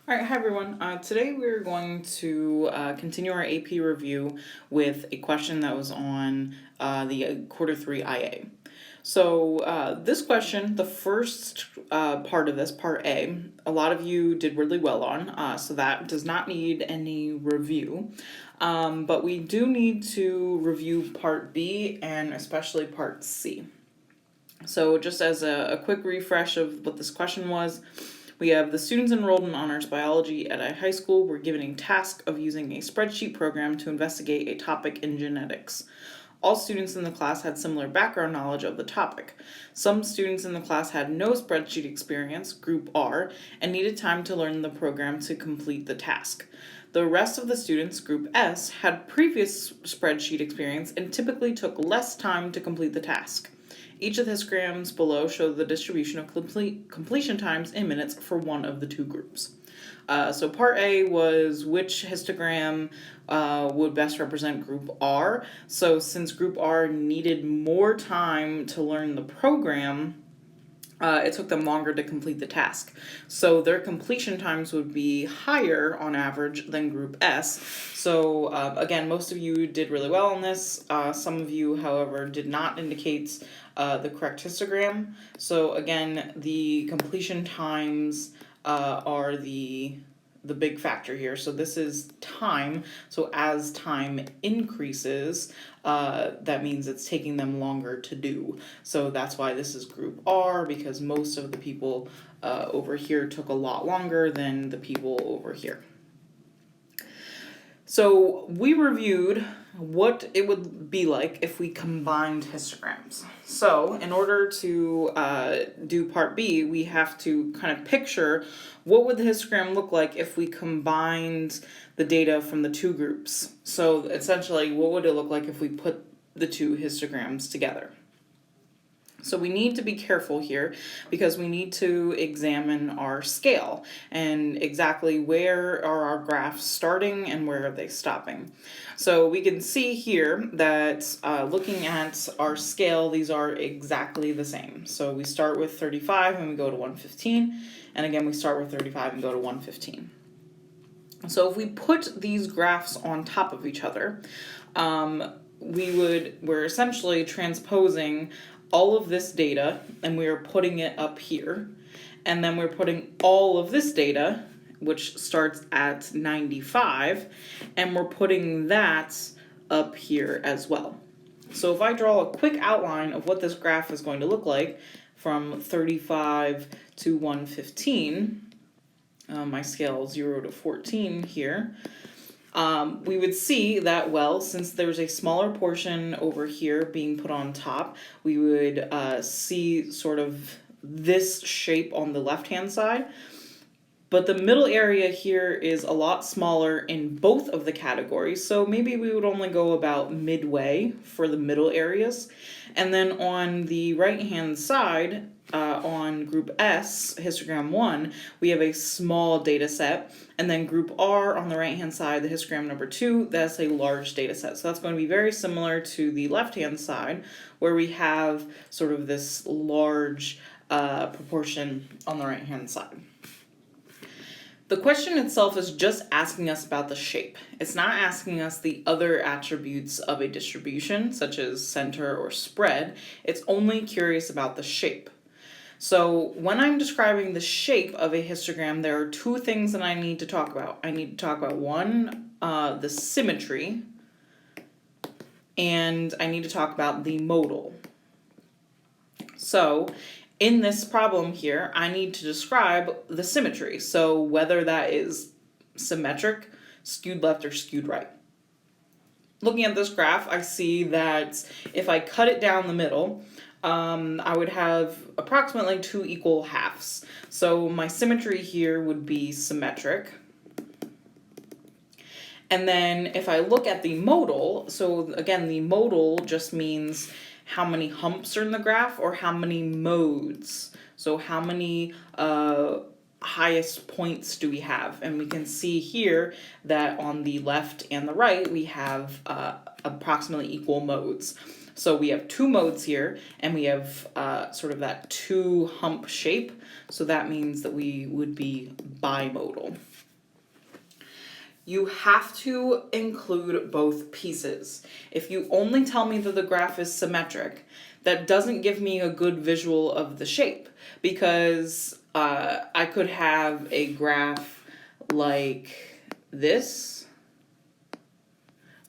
All right, hi everyone. Today we're going to continue our AP review with a question that was on the quarter 3 IA. So this question, the first part of this, part A lot of you did really well on, so that does not need any review. But we do need to review part B and especially part C. So just as a quick refresh of what this question was, we have the students enrolled in honors biology at a high school were given a task of using a spreadsheet program to investigate a topic in genetics. All students in the class had similar background knowledge of the topic. Some students in the class had no spreadsheet experience, group R, and needed time to learn the program to complete the task. The rest of the students, group S, had previous spreadsheet experience and typically took less time to complete the task. Each of the histograms below show the distribution of completion times in minutes for one of the two groups. So part A was which histogram would best represent group R. So since group R needed more time to learn the program, it took them longer to complete the task. So their completion times would be higher on average than group S. So again, most of you did really well on this. Some of you, however, did not indicate the correct histogram. So again, the completion times are the big factor here. So this is time. So as time increases, that means it's taking them longer to do. So that's why this is group R, because most of the people over here took a lot longer than the people over here. So we reviewed what it would be like if we combined histograms. So in order to do part B, we have to kind of picture what would the histogram look like if we combined the data from the two groups. So essentially, what would it look like if we put the two histograms together? So we need to be careful here because we need to examine our scale and exactly where are our graphs starting and where are they stopping. So we can see here that looking at our scale, these are exactly the same. So we start with 35 and we go to 115, and again we start with 35 and go to 115. So if we put these graphs on top of each other, we're essentially transposing all of this data and we are putting it up here, and then we're putting all of this data, which starts at 95, and we're putting that up here as well. So if I draw a quick outline of what this graph is going to look like from 35 to 115, my scale 0 to 14 here, we would see that, well, since there's a smaller portion over here being put on top, we would see sort of this shape on the left-hand side. But the middle area here is a lot smaller in both of the categories, so maybe we would only go about midway for the middle areas. And then on the right-hand side, on group S, histogram 1, we have a small data set, and then group R on the right-hand side, the histogram number 2, that's a large data set. So that's going to be very similar to the left-hand side, where we have sort of this large proportion on the right-hand side. The question itself is just asking us about the shape. It's not asking us the other attributes of a distribution, such as center or spread. It's only curious about the shape. So when I'm describing the shape of a histogram, there are two things that I need to talk about. I need to talk about one, the symmetry, and I need to talk about the modal. So in this problem here, I need to describe the symmetry. So whether that is symmetric, skewed left, or skewed right. Looking at this graph, I see that if I cut it down the middle, I would have approximately 2 equal halves. So my symmetry here would be symmetric. And then if I look at the modal, so again, the modal just means how many humps are in the graph or how many modes. So how many highest points do we have? And we can see here that on the left and the right, we have approximately equal modes. So we have two modes here, and we have sort of that two hump shape. So that means that we would be bimodal. You have to include both pieces. If you only tell me that the graph is symmetric, that doesn't give me a good visual of the shape, because I could have a graph like this,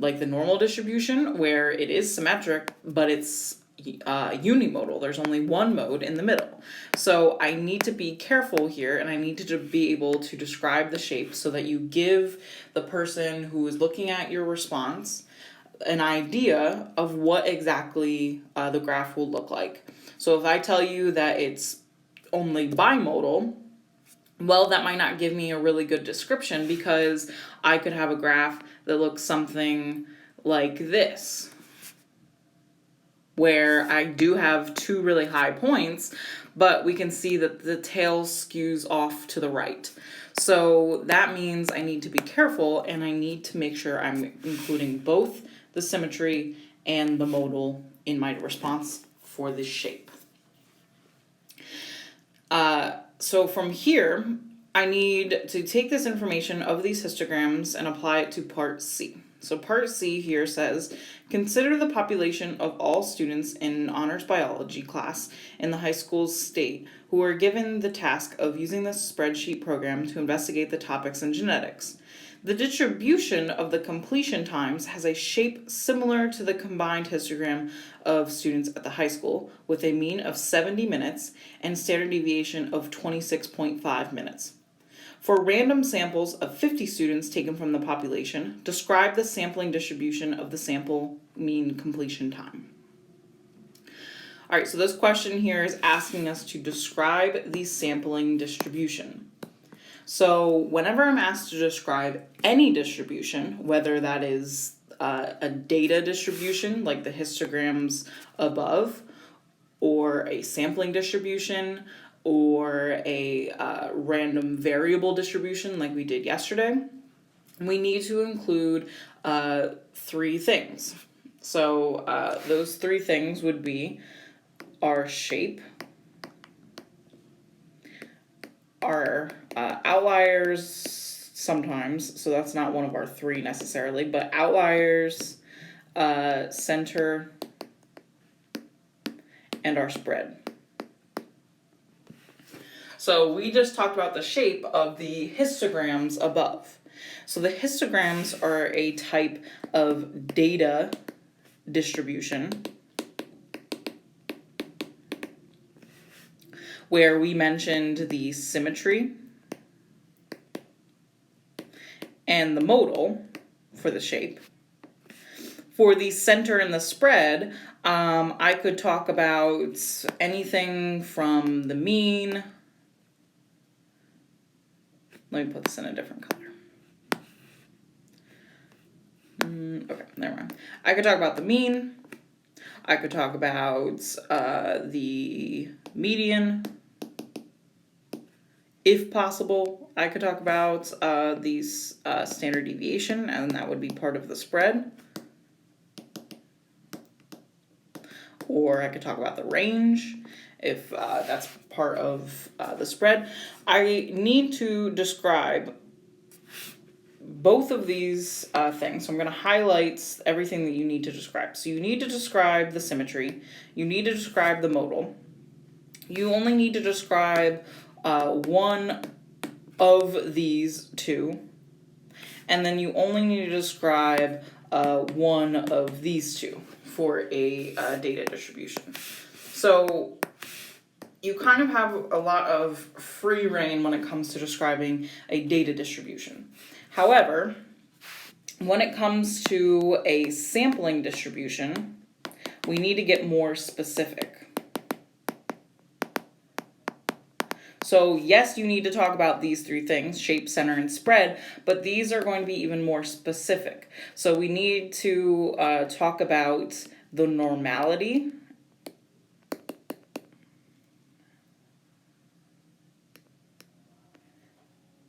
like the normal distribution, where it is symmetric, but it's unimodal. There's only one mode in the middle. So I need to be careful here, and I need to be able to describe the shape so that you give the person who is looking at your response an idea of what exactly the graph will look like. So if I tell you that it's only bimodal, well, that might not give me a really good description, because I could have a graph that looks something like this, where I do have two really high points, but we can see that the tail skews off to the right. So that means I need to be careful, and I need to make sure I'm including both the symmetry and the modal in my response for this shape. So from here, I need to take this information of these histograms and apply it to part C. So part C here says, consider the population of all students in honors biology class in the high school's state who are given the task of using this spreadsheet program to investigate the topics in genetics. The distribution of the completion times has a shape similar to the combined histogram of students at the high school, with a mean of 70 minutes and standard deviation of 26.5 minutes. For random samples of 50 students taken from the population, describe the sampling distribution of the sample mean completion time. All right, so this question here is asking us to describe the sampling distribution. So whenever I'm asked to describe any distribution, whether that is a data distribution like the histograms above, or a sampling distribution, or a random variable distribution like we did yesterday, we need to include three things. So those three things would be our shape, our outliers sometimes, so that's not one of our three necessarily, but outliers, center, and our spread. So we just talked about the shape of the histograms above. So the histograms are a type of data distribution where we mentioned the symmetry and the modal for the shape. For the center and the spread, I could talk about anything from the mean. Let me put this in a different color. Okay, never mind. I could talk about the mean. I could talk about the median. If possible, I could talk about the standard deviation, and that would be part of the spread. Or I could talk about the range, if that's part of the spread. I need to describe both of these things. So I'm going to highlight everything that you need to describe. So you need to describe the symmetry. You need to describe the modal. You only need to describe one of these two. And then you only need to describe one of these two for a data distribution. So you kind of have a lot of free reign when it comes to describing a data distribution. However, when it comes to a sampling distribution, we need to get more specific. So yes, you need to talk about these three things, shape, center, and spread, but these are going to be even more specific. So we need to talk about the normality,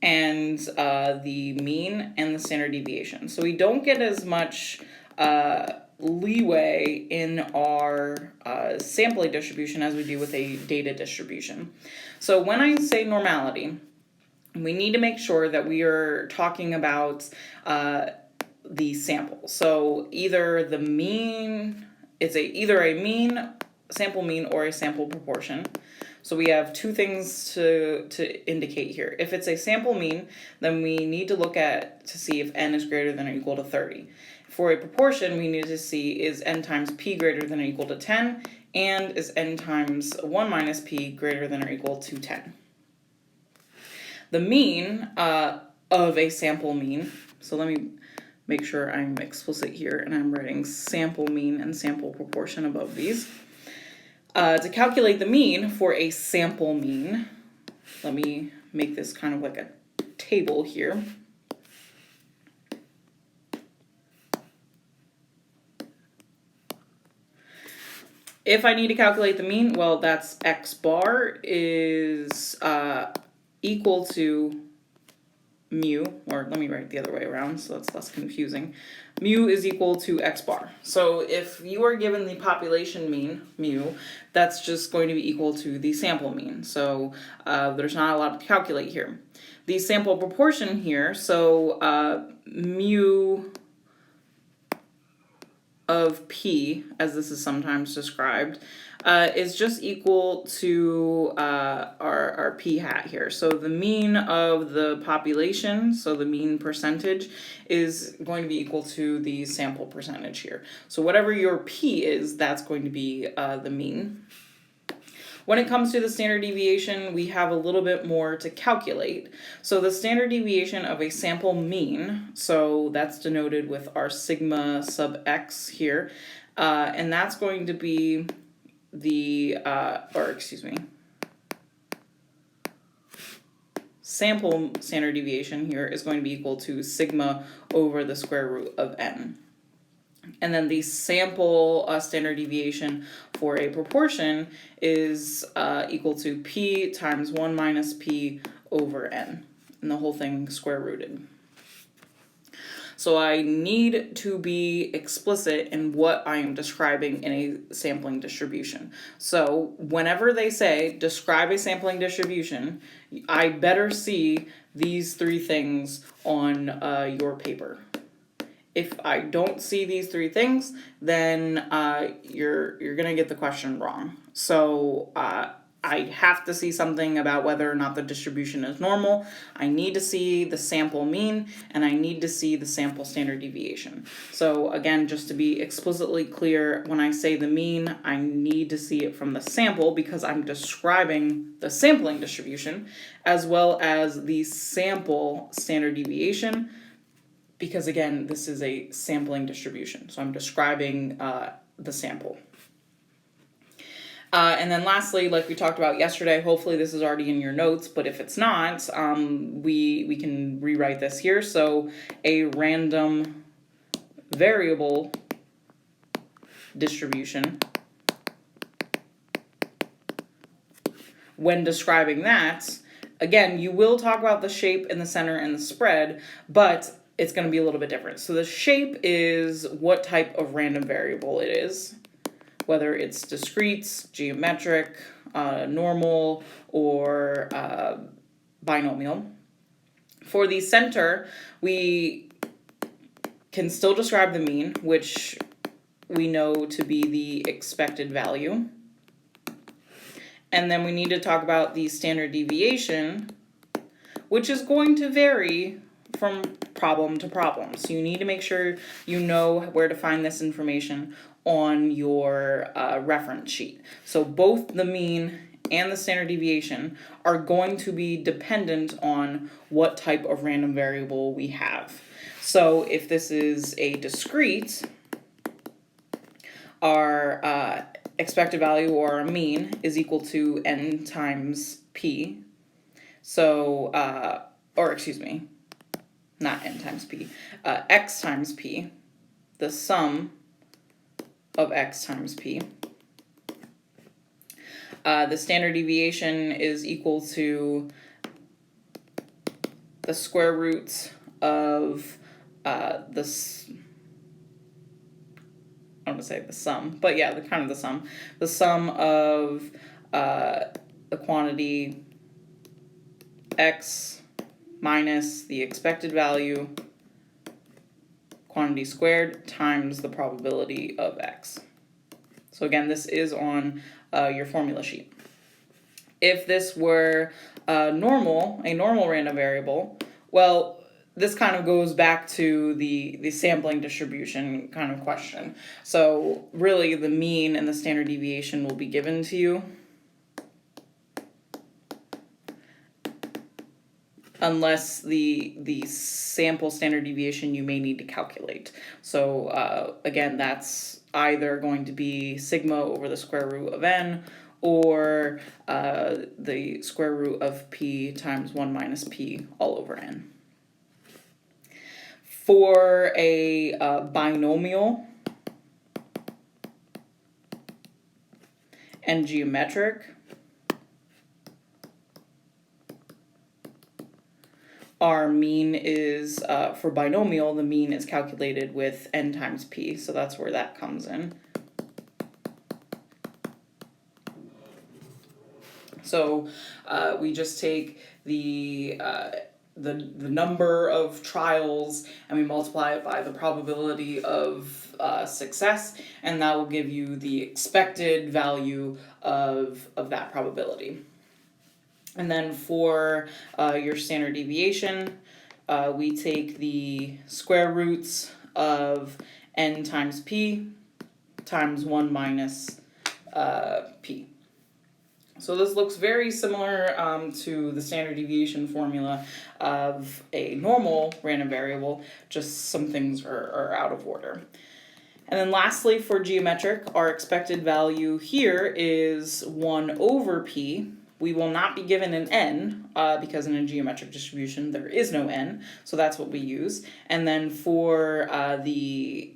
and the mean and the standard deviation. So we don't get as much leeway in our sampling distribution as we do with a data distribution. So when I say normality, we need to make sure that we are talking about the sample. So either the mean, it's either a mean, sample mean, or a sample proportion. So we have two things to indicate here. If it's a sample mean, then we need to look at to see if n is greater than or equal to 30. For a proportion, we need to see is n times p greater than or equal to 10, and is n times 1 minus p greater than or equal to 10. The mean of a sample mean, so let me make sure I'm explicit here and I'm writing sample mean and sample proportion above these. To calculate the mean for a sample mean, let me make this kind of like a table here. If I need to calculate the mean, well, that's x bar is equal to mu, or let me write it the other way around so that's less confusing. Mu is equal to x bar. So if you are given the population mean, mu, that's just going to be equal to the sample mean. So there's not a lot to calculate here. The sample proportion here, so mu of p, as this is sometimes described, is just equal to our p hat here. So the mean of the population, so the mean percentage, is going to be equal to the sample percentage here. So whatever your p is, that's going to be the mean. When it comes to the standard deviation, we have a little bit more to calculate. So the standard deviation of a sample mean, so that's denoted with our sigma sub x here, and that's going to be the, sample standard deviation here is going to be equal to sigma over the square root of n. And then the sample standard deviation for a proportion is equal to p times 1 minus p over n, and the whole thing square rooted. So I need to be explicit in what I am describing in a sampling distribution. So whenever they say describe a sampling distribution, I better see these three things on your paper. If I don't see these three things, then you're gonna get the question wrong. So I have to see something about whether or not the distribution is normal. I need to see the sample mean, and I need to see the sample standard deviation. So again, just to be explicitly clear, when I say the mean, I need to see it from the sample because I'm describing the sampling distribution, as well as the sample standard deviation, because again, this is a sampling distribution. So I'm describing the sample. And then lastly, like we talked about yesterday, hopefully this is already in your notes, but if it's not, we can rewrite this here. So a random variable distribution, when describing that, again, you will talk about the shape in the center and the spread, but it's going to be a little bit different. So the shape is what type of random variable it is, whether it's discrete, geometric, normal, or binomial. For the center, we can still describe the mean, which we know to be the expected value. And then we need to talk about the standard deviation, which is going to vary from problem to problem. So you need to make sure you know where to find this information on your reference sheet. So both the mean and the standard deviation are going to be dependent on what type of random variable we have. So if this is a discrete, our expected value, or our mean, is equal to n times p. So, not n times p, x times p, the sum of x times p. The standard deviation is equal to the square root of to say the sum, but yeah, kind of the sum of the quantity x minus the expected value quantity squared times the probability of x. So again, this is on your formula sheet. If this were a normal random variable, well, this kind of goes back to the sampling distribution kind of question. So really the mean and the standard deviation will be given to you, unless the sample standard deviation you may need to calculate. So again, that's either going to be sigma over the square root of n, or the square root of p times 1 minus p all over n. For a binomial and geometric, our mean is, for binomial, the mean is calculated with n times p, so that's where that comes in. So we just take the number of trials and we multiply it by the probability of success, and that will give you the expected value of that probability. And then for your standard deviation, we take the square roots of n times p times 1 minus p. So this looks very similar to the standard deviation formula of a normal random variable, just some things are out of order. And then lastly, for geometric, our expected value here is 1 over p. We will not be given an n, because in a geometric distribution there is no n, so that's what we use. And then for the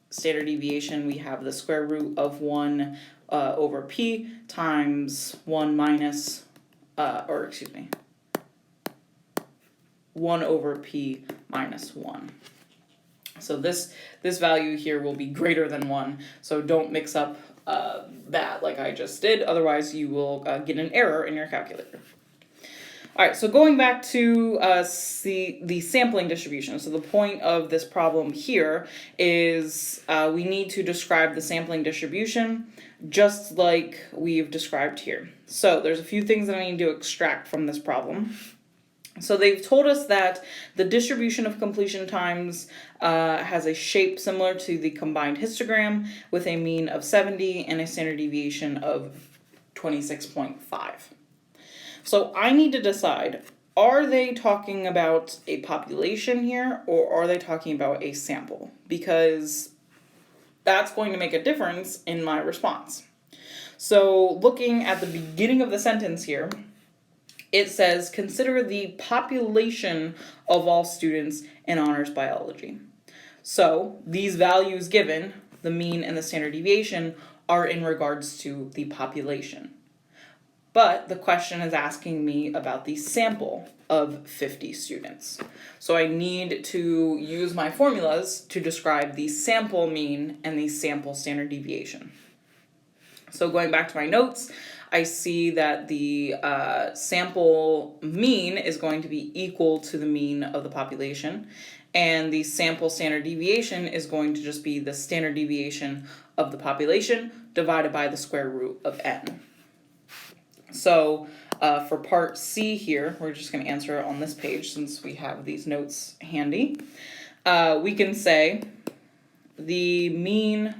standard deviation, we have the square root of 1 over p times 1 minus, 1 over p minus 1. So this value here will be greater than 1, so don't mix up that like I just did, otherwise you will get an error in your calculator. All right, so going back to the sampling distribution. So the point of this problem here is we need to describe the sampling distribution just like we've described here. So there's a few things that I need to extract from this problem. So they've told us that the distribution of completion times has a shape similar to the combined histogram with a mean of 70 and a standard deviation of 26.5. So I need to decide, are they talking about a population here or are they talking about a sample? Because that's going to make a difference in my response. So looking at the beginning of the sentence here, it says, consider the population of all students in honors biology. So these values given, the mean and the standard deviation, are in regards to the population. But the question is asking me about the sample of 50 students. So I need to use my formulas to describe the sample mean and the sample standard deviation. So going back to my notes, I see that the sample mean is going to be equal to the mean of the population, and the sample standard deviation is going to just be the standard deviation of the population divided by the square root of n. So for part C here, we're just going to answer it on this page since we have these notes handy. We can say the mean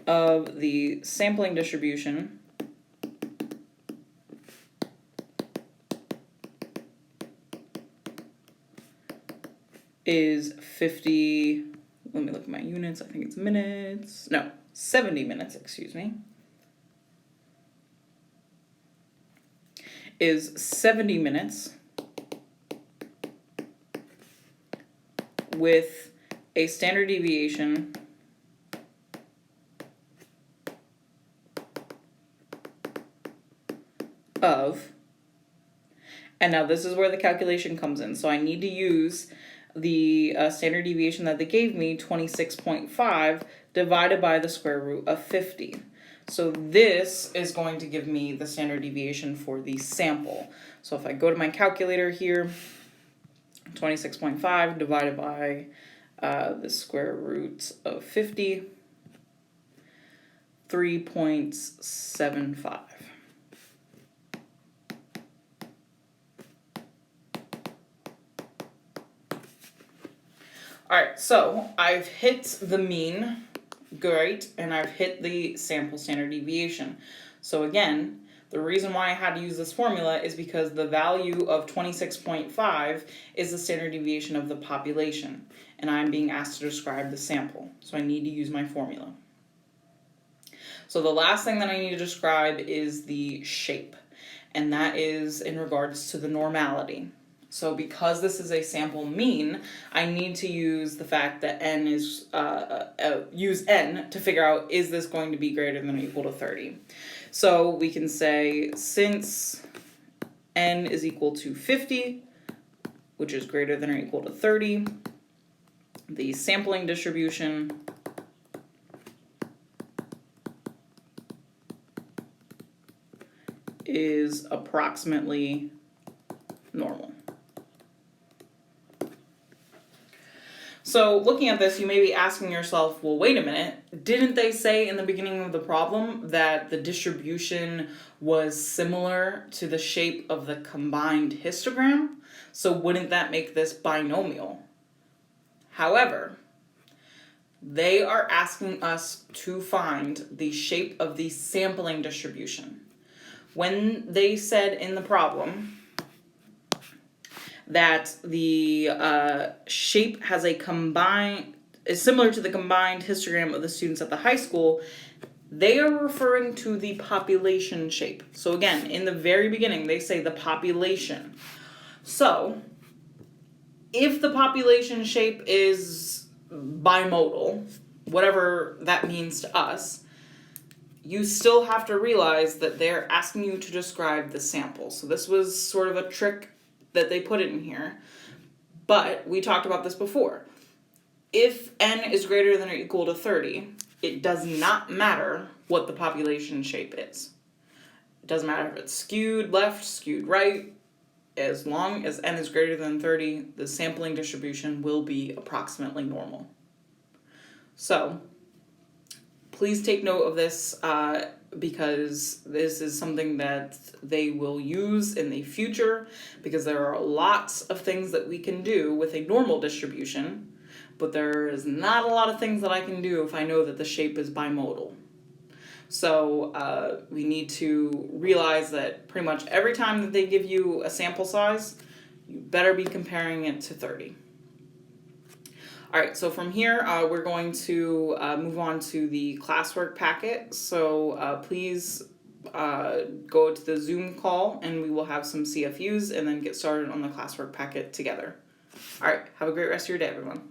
of the sampling distribution is 50, let me look at my units, I think it's minutes, no, 70 minutes, excuse me, is 70 minutes with a standard deviation of, and now this is where the calculation comes in, so I need to use the standard deviation that they gave me, 26.5, divided by the square root of 50. So this is going to give me the standard deviation for the sample. So if I go to my calculator here, 26.5 divided by the square root of 50, 3.75. All right, so I've hit the mean, great, and I've hit the sample standard deviation. So again, the reason why I had to use this formula is because the value of 26.5 is the standard deviation of the population, and I'm being asked to describe the sample, so I need to use my formula. So the last thing that I need to describe is the shape, and that is in regards to the normality. So because this is a sample mean, I need to use the fact that n is, use n to figure out, is this going to be greater than or equal to 30? So we can say, since n is equal to 50, which is greater than or equal to 30, the sampling distribution is approximately normal. So looking at this, you may be asking yourself, well, wait a minute, didn't they say in the beginning of the problem that the distribution was similar to the shape of the combined histogram? So wouldn't that make this binomial? However, they are asking us to find the shape of the sampling distribution. When they said in the problem that the shape has a is similar to the combined histogram of the students at the high school, they are referring to the population shape. So again, in the very beginning, they say the population. So if the population shape is bimodal, whatever that means to us, you still have to realize that they're asking you to describe the sample. So this was sort of a trick that they put it in here, but we talked about this before. If n is greater than or equal to 30, it does not matter what the population shape is. It doesn't matter if it's skewed left, skewed right. As long as n is greater than 30, the sampling distribution will be approximately normal. So please take note of this because this is something that they will use in the future, because there are lots of things that we can do with a normal distribution, but there is not a lot of things that I can do if I know that the shape is bimodal. So we need to realize that pretty much every time that they give you a sample size, you better be comparing it to 30. All right, so from here, we're going to move on to the classwork packet. So please go to the Zoom call, and we will have some CFUs and then get started on the classwork packet together. All right, have a great rest of your day, everyone.